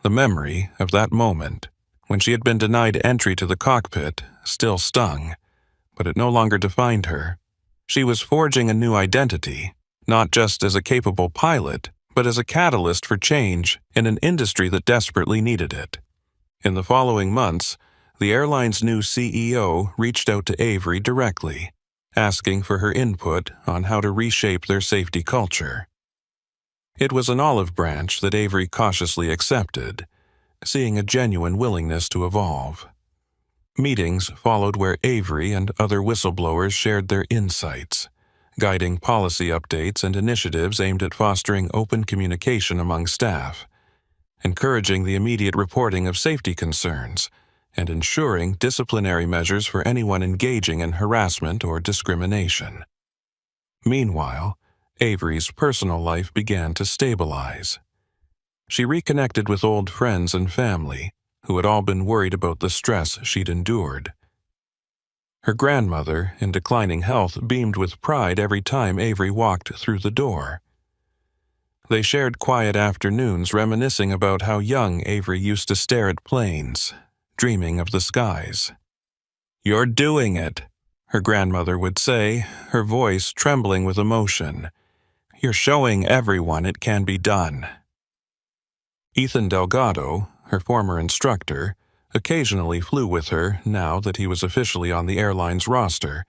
The memory of that moment, when she had been denied entry to the cockpit, still stung, but it no longer defined her. She was forging a new identity, not just as a capable pilot, but as a catalyst for change in an industry that desperately needed it. In the following months, the airline's new CEO reached out to Avery directly, asking for her input on how to reshape their safety culture. It was an olive branch that Avery cautiously accepted, seeing a genuine willingness to evolve. Meetings followed where Avery and other whistleblowers shared their insights, guiding policy updates and initiatives aimed at fostering open communication among staff, encouraging the immediate reporting of safety concerns, and ensuring disciplinary measures for anyone engaging in harassment or discrimination. Meanwhile, Avery's personal life began to stabilize. She reconnected with old friends and family, who had all been worried about the stress she'd endured. Her grandmother, in declining health, beamed with pride every time Avery walked through the door. They shared quiet afternoons reminiscing about how young Avery used to stare at planes, dreaming of the skies. "You're doing it," her grandmother would say, her voice trembling with emotion. "You're showing everyone it can be done." Ethan Delgado, her former instructor, occasionally flew with her now that he was officially on the airline's roster,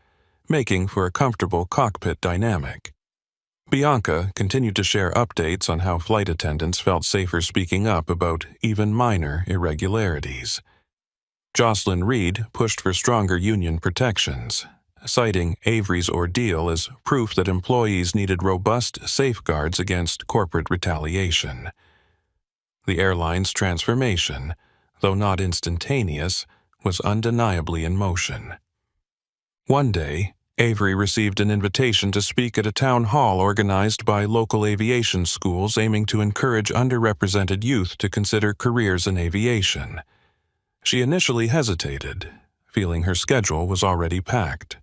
making for a comfortable cockpit dynamic. Bianca continued to share updates on how flight attendants felt safer speaking up about even minor irregularities. Jocelyn Reed pushed for stronger union protections, citing Avery's ordeal as proof that employees needed robust safeguards against corporate retaliation. The airline's transformation, though not instantaneous, was undeniably in motion. One day, Avery received an invitation to speak at a town hall organized by local aviation schools aiming to encourage underrepresented youth to consider careers in aviation. She initially hesitated, feeling her schedule was already packed.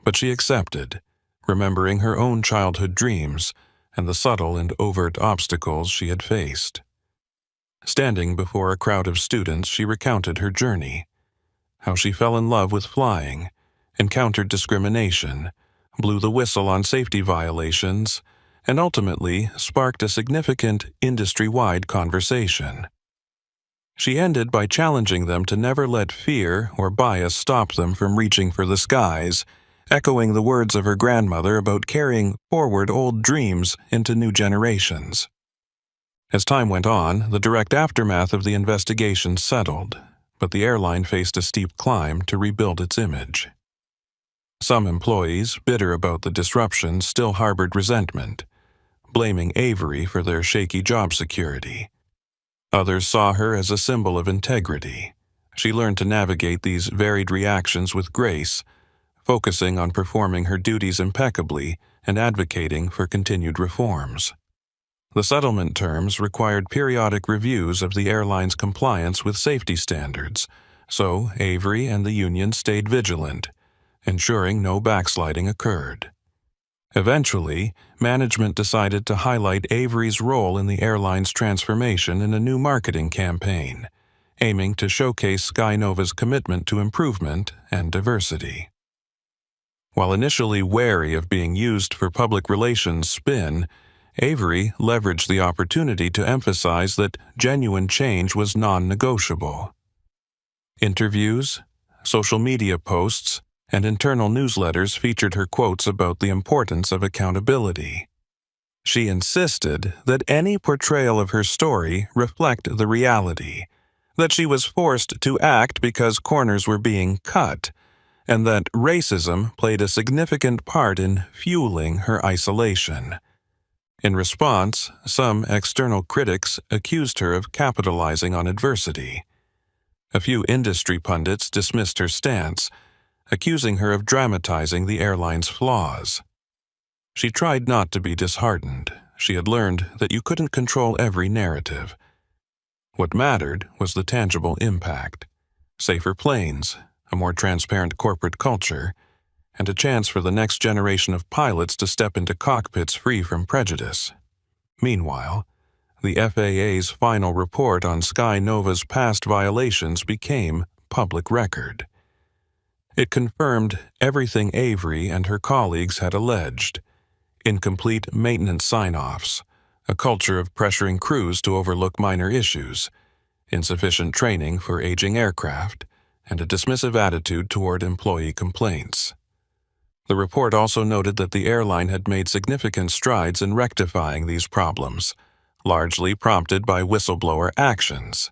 But she accepted, remembering her own childhood dreams and the subtle and overt obstacles she had faced. Standing before a crowd of students, she recounted her journey, how she fell in love with flying, encountered discrimination, blew the whistle on safety violations, and ultimately sparked a significant industry-wide conversation. She ended by challenging them to never let fear or bias stop them from reaching for the skies, echoing the words of her grandmother about carrying forward old dreams into new generations. As time went on, the direct aftermath of the investigation settled, but the airline faced a steep climb to rebuild its image. Some employees, bitter about the disruption, still harbored resentment, blaming Avery for their shaky job security. Others saw her as a symbol of integrity. She learned to navigate these varied reactions with grace, focusing on performing her duties impeccably and advocating for continued reforms. The settlement terms required periodic reviews of the airline's compliance with safety standards, so Avery and the union stayed vigilant, ensuring no backsliding occurred. Eventually, management decided to highlight Avery's role in the airline's transformation in a new marketing campaign, aiming to showcase Skynova's commitment to improvement and diversity. While initially wary of being used for public relations spin, Avery leveraged the opportunity to emphasize that genuine change was non-negotiable. Interviews, social media posts, and internal newsletters featured her quotes about the importance of accountability. She insisted that any portrayal of her story reflect the reality, that she was forced to act because corners were being cut, and that racism played a significant part in fueling her isolation. In response, some external critics accused her of capitalizing on adversity. A few industry pundits dismissed her stance, accusing her of dramatizing the airline's flaws. She tried not to be disheartened. She had learned that you couldn't control every narrative. What mattered was the tangible impact: safer planes, a more transparent corporate culture, and a chance for the next generation of pilots to step into cockpits free from prejudice. Meanwhile, the FAA's final report on Sky Nova's past violations became public record. It confirmed everything Avery and her colleagues had alleged: incomplete maintenance sign-offs, a culture of pressuring crews to overlook minor issues, insufficient training for aging aircraft, and a dismissive attitude toward employee complaints. The report also noted that the airline had made significant strides in rectifying these problems, largely prompted by whistleblower actions.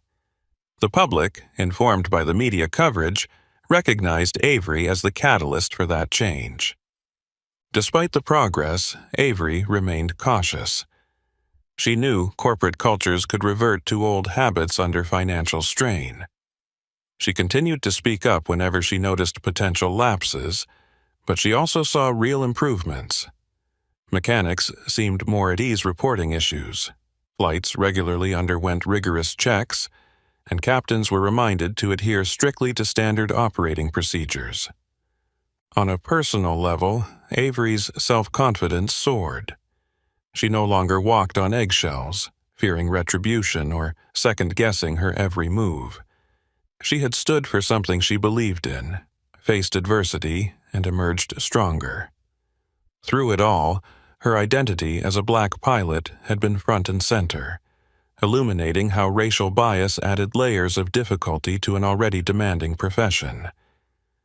The public, informed by the media coverage, recognized Avery as the catalyst for that change. Despite the progress, Avery remained cautious. She knew corporate cultures could revert to old habits under financial strain. She continued to speak up whenever she noticed potential lapses, but she also saw real improvements. Mechanics seemed more at ease reporting issues. Flights regularly underwent rigorous checks, and captains were reminded to adhere strictly to standard operating procedures. On a personal level, Avery's self-confidence soared. She no longer walked on eggshells, fearing retribution or second-guessing her every move. She had stood for something she believed in, faced adversity, and emerged stronger. Through it all, her identity as a black pilot had been front and center, illuminating how racial bias added layers of difficulty to an already demanding profession.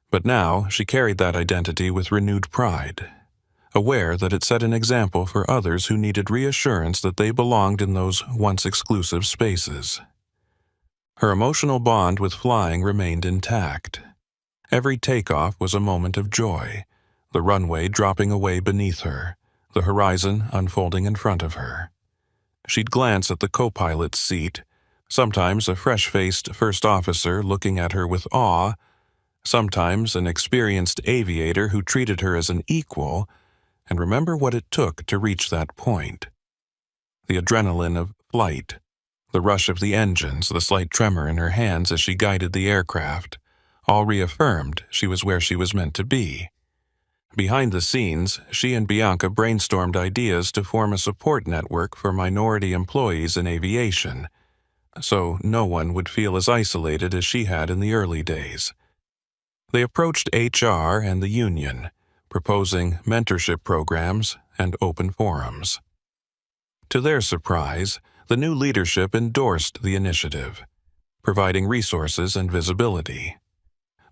But now she carried that identity with renewed pride, aware that it set an example for others who needed reassurance that they belonged in those once exclusive spaces. Her emotional bond with flying remained intact. Every takeoff was a moment of joy, the runway dropping away beneath her, the horizon unfolding in front of her. She'd glance at the co-pilot's seat, sometimes a fresh-faced first officer looking at her with awe, sometimes an experienced aviator who treated her as an equal, and remember what it took to reach that point. The adrenaline of flight, the rush of the engines, the slight tremor in her hands as she guided the aircraft, all reaffirmed she was where she was meant to be. Behind the scenes, she and Bianca brainstormed ideas to form a support network for minority employees in aviation, so no one would feel as isolated as she had in the early days. They approached HR and the union, proposing mentorship programs and open forums. To their surprise, the new leadership endorsed the initiative, providing resources and visibility.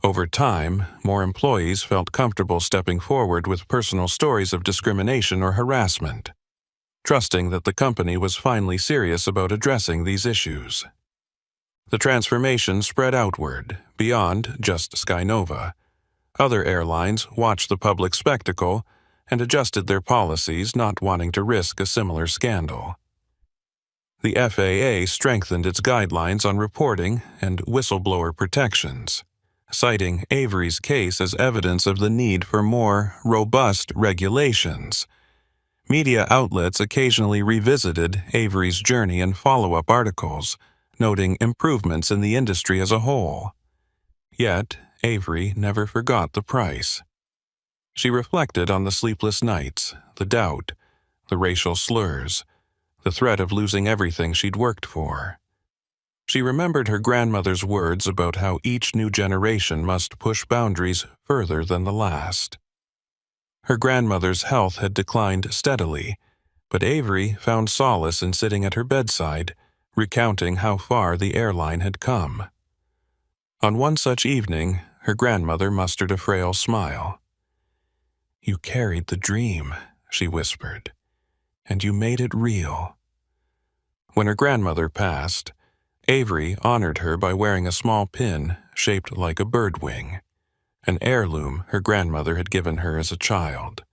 Over time, more employees felt comfortable stepping forward with personal stories of discrimination or harassment, trusting that the company was finally serious about addressing these issues. The transformation spread outward, beyond just Sky Nova. Other airlines watched the public spectacle and adjusted their policies, not wanting to risk a similar scandal. The FAA strengthened its guidelines on reporting and whistleblower protections, citing Avery's case as evidence of the need for more robust regulations. Media outlets occasionally revisited Avery's journey in follow-up articles, noting improvements in the industry as a whole. Yet, Avery never forgot the price. She reflected on the sleepless nights, the doubt, the racial slurs, the threat of losing everything she'd worked for. She remembered her grandmother's words about how each new generation must push boundaries further than the last. Her grandmother's health had declined steadily, but Avery found solace in sitting at her bedside, recounting how far the airline had come. On one such evening, her grandmother mustered a frail smile. "You carried the dream," she whispered, "and you made it real." When her grandmother passed, Avery honored her by wearing a small pin shaped like a bird wing, an heirloom her grandmother had given her as a child.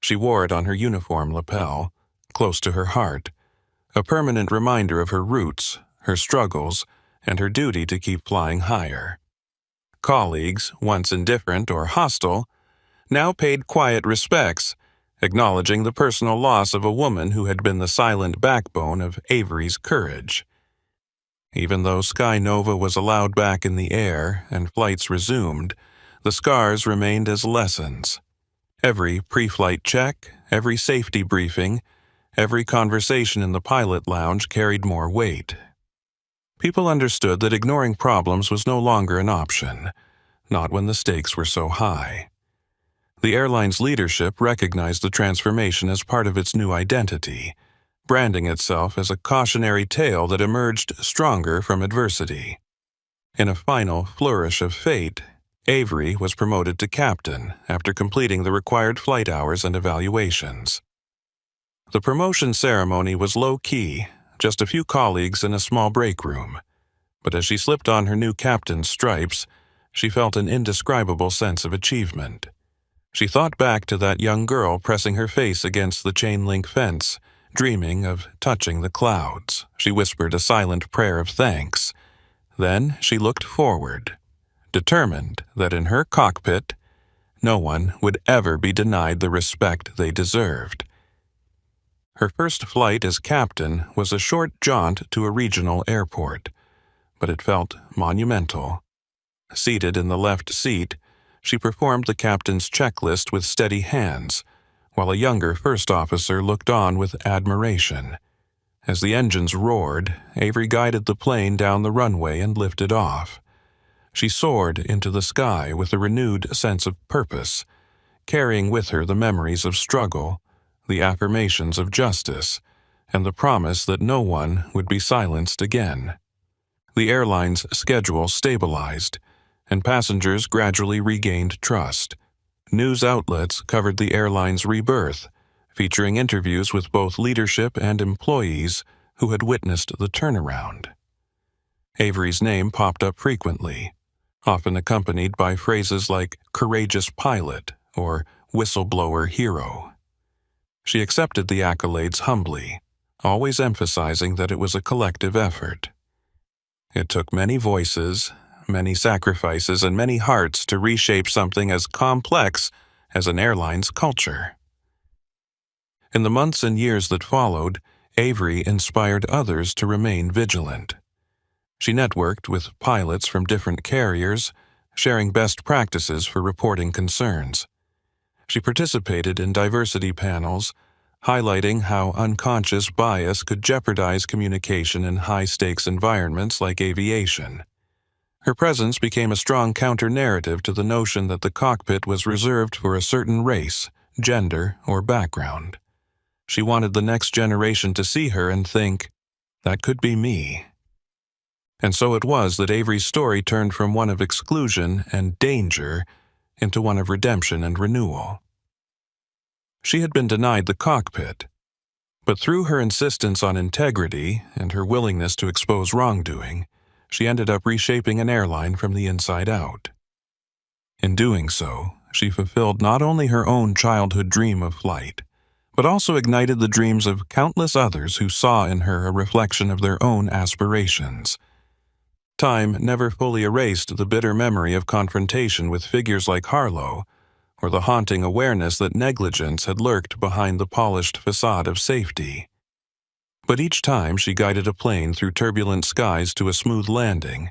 She wore it on her uniform lapel, close to her heart, a permanent reminder of her roots, her struggles, and her duty to keep flying higher. Colleagues, once indifferent or hostile, now paid quiet respects, acknowledging the personal loss of a woman who had been the silent backbone of Avery's courage. Even though Sky Nova was allowed back in the air and flights resumed, The scars remained as lessons. Every pre-flight check, every safety briefing, every conversation in the pilot lounge carried more weight. People understood that ignoring problems was no longer an option, not when the stakes were so high. The airline's leadership recognized the transformation as part of its new identity, branding itself as a cautionary tale that emerged stronger from adversity. In a final flourish of fate, Avery was promoted to captain after completing the required flight hours and evaluations. The promotion ceremony was low-key, just a few colleagues in a small break room, but as she slipped on her new captain's stripes, she felt an indescribable sense of achievement. She thought back to that young girl pressing her face against the chain-link fence, dreaming of touching the clouds. She whispered a silent prayer of thanks. Then she looked forward, determined that in her cockpit, no one would ever be denied the respect they deserved. Her first flight as captain was a short jaunt to a regional airport, but it felt monumental. Seated in the left seat, she performed the captain's checklist with steady hands, while a younger first officer looked on with admiration. As the engines roared, Avery guided the plane down the runway and lifted off. She soared into the sky with a renewed sense of purpose, carrying with her the memories of struggle, the affirmations of justice, and the promise that no one would be silenced again. The airline's schedule stabilized, and passengers gradually regained trust. News outlets covered the airline's rebirth, featuring interviews with both leadership and employees who had witnessed the turnaround. Avery's name popped up frequently, often accompanied by phrases like courageous pilot or whistleblower hero. She accepted the accolades humbly, always emphasizing that it was a collective effort. It took many voices, many sacrifices, and many hearts to reshape something as complex as an airline's culture. In the months and years that followed, Avery inspired others to remain vigilant. She networked with pilots from different carriers, sharing best practices for reporting concerns. She participated in diversity panels, highlighting how unconscious bias could jeopardize communication in high-stakes environments like aviation. Her presence became a strong counter-narrative to the notion that the cockpit was reserved for a certain race, gender, or background. She wanted the next generation to see her and think, that could be me. And so it was that Avery's story turned from one of exclusion and danger into one of redemption and renewal. She had been denied the cockpit, but through her insistence on integrity and her willingness to expose wrongdoing, she ended up reshaping an airline from the inside out. In doing so, she fulfilled not only her own childhood dream of flight, but also ignited the dreams of countless others who saw in her a reflection of their own aspirations. Time never fully erased the bitter memory of confrontation with figures like Harlow, or the haunting awareness that negligence had lurked behind the polished facade of safety. But each time she guided a plane through turbulent skies to a smooth landing,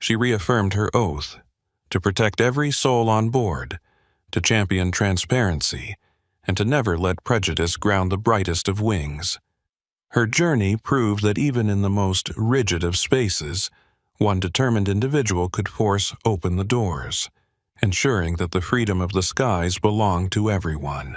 she reaffirmed her oath to protect every soul on board, to champion transparency, and to never let prejudice ground the brightest of wings. Her journey proved that even in the most rigid of spaces, one determined individual could force open the doors, ensuring that the freedom of the skies belonged to everyone.